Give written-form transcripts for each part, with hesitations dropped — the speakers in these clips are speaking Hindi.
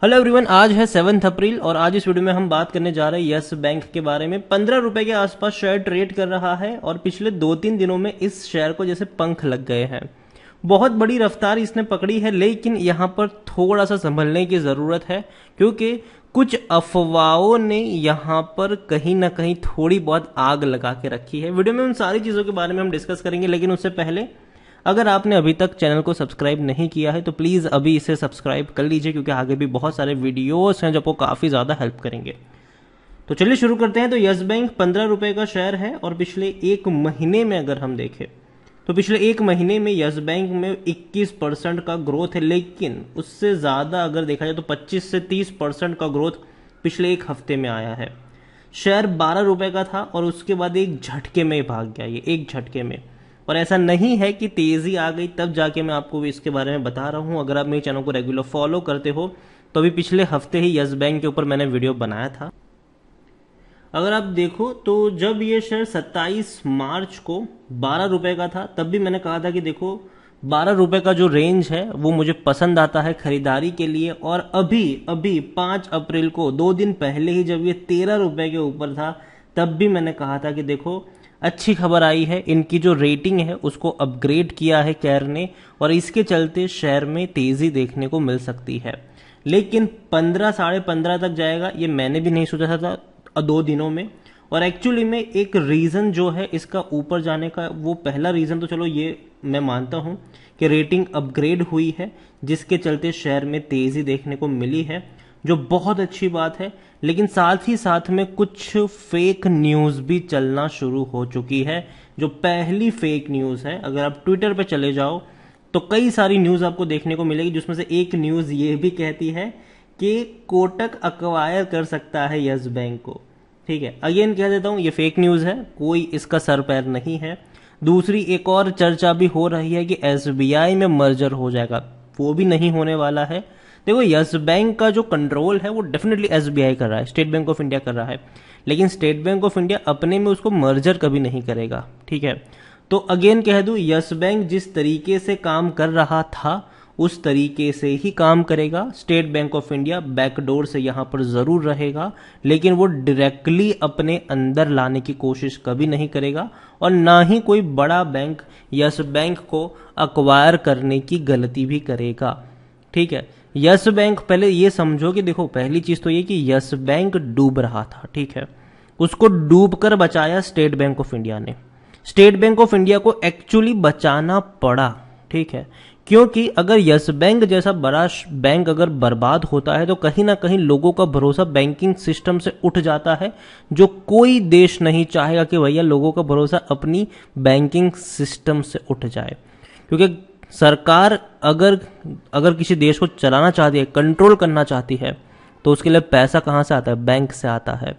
हेलो एवरीवन, आज है 7 अप्रैल और आज इस वीडियो में हम बात करने जा रहे हैं यस बैंक के बारे में। 15 रुपए के आसपास शेयर ट्रेड कर रहा है और पिछले 2-3 दिनों में इस शेयर को जैसे पंख लग गए हैं। बहुत बड़ी रफ्तार इसने पकड़ी है, लेकिन यहाँ पर थोड़ा सा संभलने की जरूरत है क्योंकि कुछ अफवाहों ने यहाँ पर कहीं ना कहीं थोड़ी बहुत आग लगा के रखी है। वीडियो में उन सारी चीजों के बारे में हम डिस्कस करेंगे, लेकिन उससे पहले अगर आपने अभी तक चैनल को सब्सक्राइब नहीं किया है तो प्लीज़ अभी इसे सब्सक्राइब कर लीजिए, क्योंकि आगे भी बहुत सारे वीडियोस हैं जो आपको काफ़ी ज़्यादा हेल्प करेंगे। तो चलिए शुरू करते हैं। तो यस बैंक 15 रुपए का शेयर है और पिछले एक महीने में अगर हम देखें तो पिछले एक महीने में यस बैंक में 21% का ग्रोथ है, लेकिन उससे ज़्यादा अगर देखा जाए तो 25 से 30% का ग्रोथ पिछले एक हफ्ते में आया है। शेयर 12 रुपए का था और उसके बाद एक झटके में भाग गया, ये एक झटके में। और ऐसा नहीं है कि तेजी आ गई तब जाके मैं आपको भी इसके बारे में बता रहा हूं। अगर आप मेरे चैनल को रेगुलर फॉलो करते हो तो अभी पिछले हफ्ते ही यस बैंक के ऊपर मैंने वीडियो बनाया था। अगर आप देखो तो जब ये शेयर 27 मार्च को 12 रुपए का था तब भी मैंने कहा था कि देखो 12 रुपए का जो रेंज है वो मुझे पसंद आता है खरीदारी के लिए। और अभी 5 अप्रैल को 2 दिन पहले ही जब ये 13 रुपए के ऊपर था तब भी मैंने कहा था कि देखो अच्छी खबर आई है, इनकी जो रेटिंग है उसको अपग्रेड किया है केयर ने और इसके चलते शेयर में तेजी देखने को मिल सकती है। लेकिन 15 साढ़े 15 तक जाएगा ये मैंने भी नहीं सोचा था 2 दिनों में। और एक्चुअली में एक रीजन जो है इसका ऊपर जाने का, वो पहला रीजन तो चलो ये मैं मानता हूं कि रेटिंग अपग्रेड हुई है जिसके चलते शेयर में तेजी देखने को मिली है, जो बहुत अच्छी बात है। लेकिन साथ ही साथ में कुछ फेक न्यूज भी चलना शुरू हो चुकी है। जो पहली फेक न्यूज है, अगर आप ट्विटर पे चले जाओ तो कई सारी न्यूज आपको देखने को मिलेगी, जिसमें से एक न्यूज ये भी कहती है कि कोटक अक्वायर कर सकता है यस बैंक को। ठीक है, अगेन कह देता हूं ये फेक न्यूज है, कोई इसका सर पैर नहीं है। दूसरी एक और चर्चा भी हो रही है कि एसबीआई में मर्जर हो जाएगा, वो भी नहीं होने वाला है। देखो यस बैंक का जो कंट्रोल है वो डेफिनेटली एसबीआई कर रहा है, स्टेट बैंक ऑफ इंडिया कर रहा है, लेकिन स्टेट बैंक ऑफ इंडिया अपने में उसको मर्जर कभी नहीं करेगा। ठीक है, तो अगेन कह दूं यस बैंक जिस तरीके से काम कर रहा था उस तरीके से ही काम करेगा। State bank of India backdoor से यहां पर जरूर रहेगा, लेकिन वो डायरेक्टली अपने अंदर लाने की कोशिश कभी नहीं करेगा और ना ही कोई बड़ा बैंक यस बैंक को अक्वायर करने की गलती भी करेगा। ठीक है, यस बैंक पहले ये समझो कि देखो पहली चीज तो ये कि यस बैंक डूब रहा था। ठीक है, उसको डूब कर बचाया स्टेट बैंक ऑफ इंडिया ने। स्टेट बैंक ऑफ इंडिया को एक्चुअली बचाना पड़ा। ठीक है, क्योंकि अगर यस बैंक जैसा बड़ा बैंक अगर बर्बाद होता है तो कहीं ना कहीं लोगों का भरोसा बैंकिंग सिस्टम से उठ जाता है, जो कोई देश नहीं चाहेगा कि भैया लोगों का भरोसा अपनी बैंकिंग सिस्टम से उठ जाए। क्योंकि सरकार अगर किसी देश को चलाना चाहती है, कंट्रोल करना चाहती है, तो उसके लिए पैसा कहां से आता है? बैंक से आता है।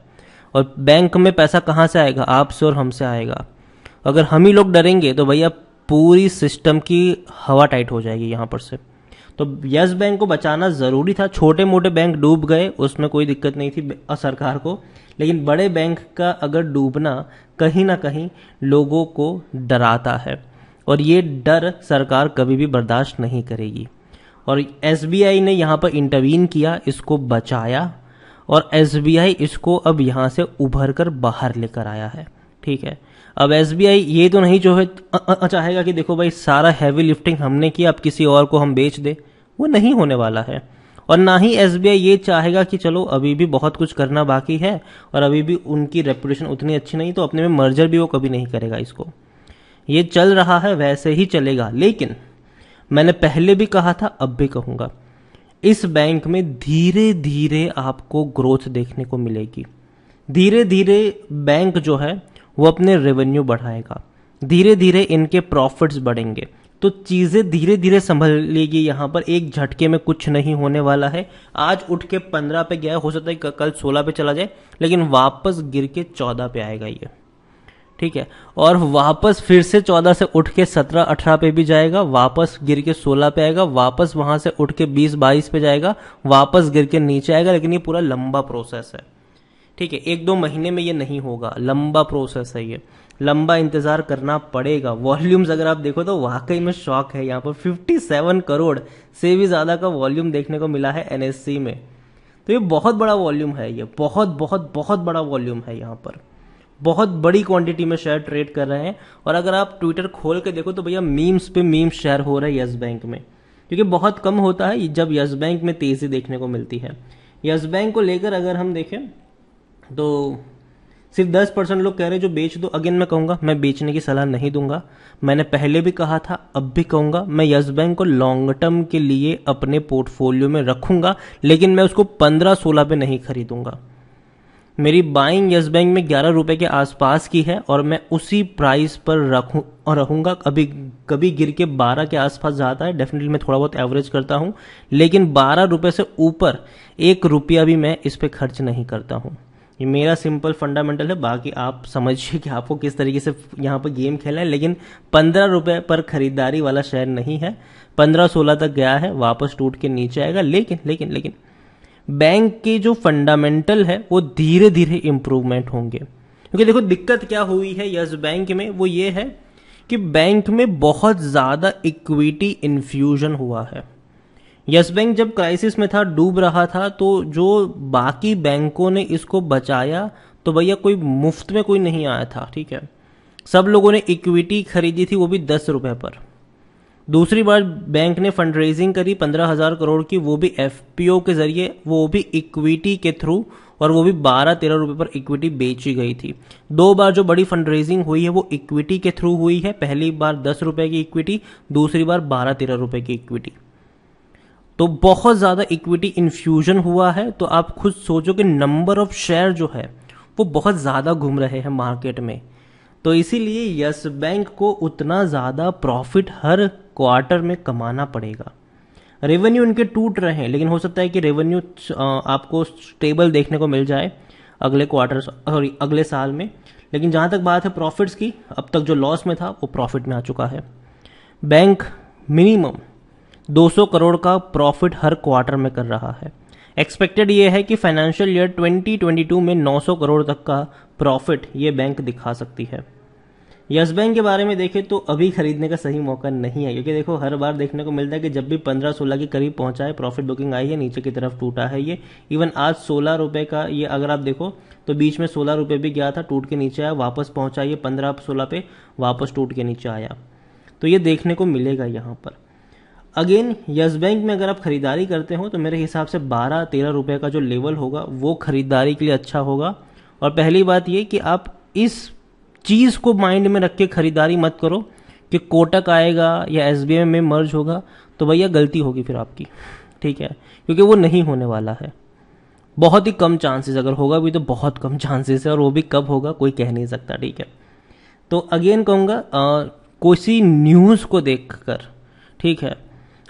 और बैंक में पैसा कहां से आएगा? आपसे और हमसे आएगा। अगर हम ही लोग डरेंगे तो भैया पूरी सिस्टम की हवा टाइट हो जाएगी यहां पर से। तो यस बैंक को बचाना जरूरी था। छोटे मोटे बैंक डूब गए, उसमें कोई दिक्कत नहीं थी सरकार को, लेकिन बड़े बैंक का अगर डूबना कहीं ना कहीं लोगों को डराता है और ये डर सरकार कभी भी बर्दाश्त नहीं करेगी। और एसबीआई ने यहाँ पर इंटरवीन किया, इसको बचाया और एसबीआई इसको अब यहाँ से उभर कर बाहर लेकर आया है। ठीक है, अब एसबीआई ये तो नहीं जो है चाहेगा कि देखो भाई सारा हैवी लिफ्टिंग हमने किया अब किसी और को हम बेच दे, वो नहीं होने वाला है। और ना ही एसबीआई ये चाहेगा कि चलो अभी भी बहुत कुछ करना बाकी है और अभी भी उनकी रेपुटेशन उतनी अच्छी नहीं, तो अपने में मर्जर भी वो कभी नहीं करेगा। इसको ये चल रहा है वैसे ही चलेगा। लेकिन मैंने पहले भी कहा था, अब भी कहूंगा, इस बैंक में धीरे धीरे आपको ग्रोथ देखने को मिलेगी। धीरे धीरे बैंक जो है वो अपने रेवेन्यू बढ़ाएगा, धीरे धीरे इनके प्रॉफिट्स बढ़ेंगे, तो चीजें धीरे धीरे संभलेगी। यहां पर एक झटके में कुछ नहीं होने वाला है। आज उठ के 15 पे गया, हो सकता है कल 16 पे चला जाए, लेकिन वापस गिर के 14 पे आएगा ये। ठीक है, और वापस फिर से 14 से उठ के 17-18 पे भी जाएगा, वापस गिर के 16 पे आएगा, वापस वहां से उठ के 20-22 पे जाएगा, वापस गिर के नीचे आएगा। लेकिन ये पूरा लंबा प्रोसेस है। ठीक है, 1-2 महीने में ये नहीं होगा, लंबा प्रोसेस है ये। लंबा इंतजार करना पड़ेगा। वॉल्यूम्स अगर आप देखो तो वाकई में शॉक है, यहाँ पर 57 करोड़ से भी ज्यादा का वॉल्यूम देखने को मिला है एनएससी में। तो ये बहुत बड़ा वॉल्यूम है, ये बहुत बहुत बहुत बड़ा वॉल्यूम है। यहाँ पर बहुत बड़ी क्वांटिटी में शेयर ट्रेड कर रहे हैं। और अगर आप ट्विटर खोल के देखो तो भैया मीम्स पे मीम्स शेयर हो रहे हैं यस बैंक में, क्योंकि बहुत कम होता है जब यस बैंक में तेजी देखने को मिलती है। यस बैंक को लेकर अगर हम देखें तो सिर्फ 10% लोग कह रहे हैं जो बेच दो। अगेन मैं कहूंगा, मैं बेचने की सलाह नहीं दूंगा। मैंने पहले भी कहा था, अब भी कहूंगा, मैं यस बैंक को लॉन्ग टर्म के लिए अपने पोर्टफोलियो में रखूंगा, लेकिन मैं उसको 15-16 पे नहीं खरीदूंगा। मेरी बाइंग यस बैंक में 11 रुपए के आसपास की है और मैं उसी प्राइस पर रहूंगा। कभी गिर के 12 के आसपास जाता है, डेफिनेटली मैं थोड़ा बहुत एवरेज करता हूं, लेकिन 12 रुपए से ऊपर 1 रुपया भी मैं इस पे खर्च नहीं करता हूं। ये मेरा सिंपल फंडामेंटल है, बाकी आप समझिए कि आपको किस तरीके से यहाँ पर गेम खेलना है। लेकिन 15 रुपए पर खरीदारी वाला शेयर नहीं है। 15-16 तक गया है, वापस टूट के नीचे आएगा। लेकिन बैंक के जो फंडामेंटल है वो धीरे धीरे इंप्रूवमेंट होंगे। क्योंकि देखो दिक्कत क्या हुई है यस बैंक में, वो ये है कि बैंक में बहुत ज्यादा इक्विटी इन्फ्यूजन हुआ है। यस बैंक जब क्राइसिस में था, डूब रहा था, तो जो बाकी बैंकों ने इसको बचाया, तो भैया कोई मुफ्त में कोई नहीं आया था, ठीक है। सब लोगों ने इक्विटी खरीदी थी, वो भी 10 रुपए पर। दूसरी बार बैंक ने फंड रेजिंग करी 15,000 करोड़ की, वो भी एफपीओ के जरिए, वो भी इक्विटी के थ्रू, और वो भी 12-13 रुपए पर इक्विटी बेची गई थी। 2 बार जो बड़ी फंड रेजिंग हुई है वो इक्विटी के थ्रू हुई है। पहली बार 10 रुपए की इक्विटी, दूसरी बार 12-13 रुपए की इक्विटी। तो बहुत ज्यादा इक्विटी इन्फ्यूजन हुआ है। तो आप खुद सोचो कि नंबर ऑफ शेयर जो है वो बहुत ज्यादा घूम रहे हैं मार्केट में। तो इसीलिए यस बैंक को उतना ज्यादा प्रॉफिट हर क्वार्टर में कमाना पड़ेगा। रेवेन्यू इनके टूट रहे हैं, लेकिन हो सकता है कि रेवेन्यू आपको स्टेबल देखने को मिल जाए अगले क्वार्टर, सॉरी अगले साल में। लेकिन जहां तक बात है प्रॉफिट्स की, अब तक जो लॉस में था वो प्रॉफिट में आ चुका है। बैंक मिनिमम 200 करोड़ का प्रॉफिट हर क्वार्टर में कर रहा है। एक्सपेक्टेड ये है कि फाइनेंशियल ईयर 2022 में 900 करोड़ तक का प्रॉफिट ये बैंक दिखा सकती है। यस बैंक के बारे में देखें तो अभी खरीदने का सही मौका नहीं है, क्योंकि देखो हर बार देखने को मिलता है कि जब भी 15-16 के करीब पहुंचा है, प्रॉफिट बुकिंग आई है, नीचे की तरफ टूटा है ये। इवन आज 16 रुपए का ये अगर आप देखो तो बीच में 16 रुपए भी गया था, टूट के नीचे आया, वापस पहुंचा ये 15-16 पे, वापस टूट के नीचे आया। तो ये देखने को मिलेगा यहाँ पर। अगेन यस बैंक में अगर आप खरीदारी करते हो तो मेरे हिसाब से 12-13 रुपए का जो लेवल होगा वो खरीदारी के लिए अच्छा होगा। और पहली बात ये कि आप इस चीज को माइंड में रख के खरीदारी मत करो कि कोटक आएगा या एसबीआई में मर्ज होगा, तो भैया गलती होगी फिर आपकी, ठीक है, क्योंकि वो नहीं होने वाला है। बहुत ही कम चांसेस, अगर होगा भी तो बहुत कम चांसेस है, और वो भी कब होगा कोई कह नहीं सकता, ठीक है। तो अगेन कहूंगा किसी न्यूज को देखकर, ठीक है,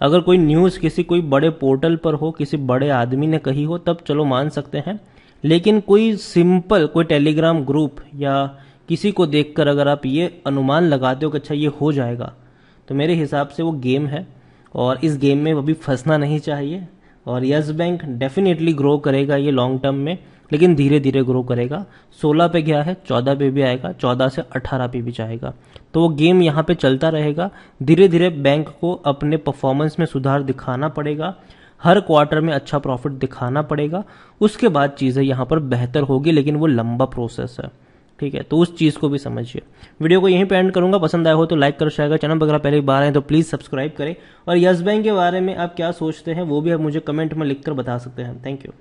अगर कोई न्यूज किसी कोई बड़े पोर्टल पर हो, किसी बड़े आदमी ने कही हो, तब चलो मान सकते हैं। लेकिन कोई सिंपल कोई टेलीग्राम ग्रुप या किसी को देखकर अगर आप ये अनुमान लगाते हो कि अच्छा ये हो जाएगा, तो मेरे हिसाब से वो गेम है, और इस गेम में अभी फंसना नहीं चाहिए। और यस बैंक डेफिनेटली ग्रो करेगा ये लॉन्ग टर्म में, लेकिन धीरे धीरे ग्रो करेगा। 16 पे गया है, 14 पे भी आएगा, 14 से 18 पे भी जाएगा। तो वो गेम यहाँ पे चलता रहेगा। धीरे धीरे बैंक को अपने परफॉर्मेंस में सुधार दिखाना पड़ेगा, हर क्वार्टर में अच्छा प्रॉफिट दिखाना पड़ेगा, उसके बाद चीजें यहाँ पर बेहतर होगी, लेकिन वो लंबा प्रोसेस है, ठीक है। तो उस चीज को भी समझिए। वीडियो को यहीं पे एंड करूंगा, पसंद आया हो तो लाइक करो, शेयर करो, चैनल पर अगर पहली बार आए तो प्लीज सब्सक्राइब करें। और यस बैंक के बारे में आप क्या सोचते हैं वो भी आप मुझे कमेंट में लिखकर बता सकते हैं। Thank you.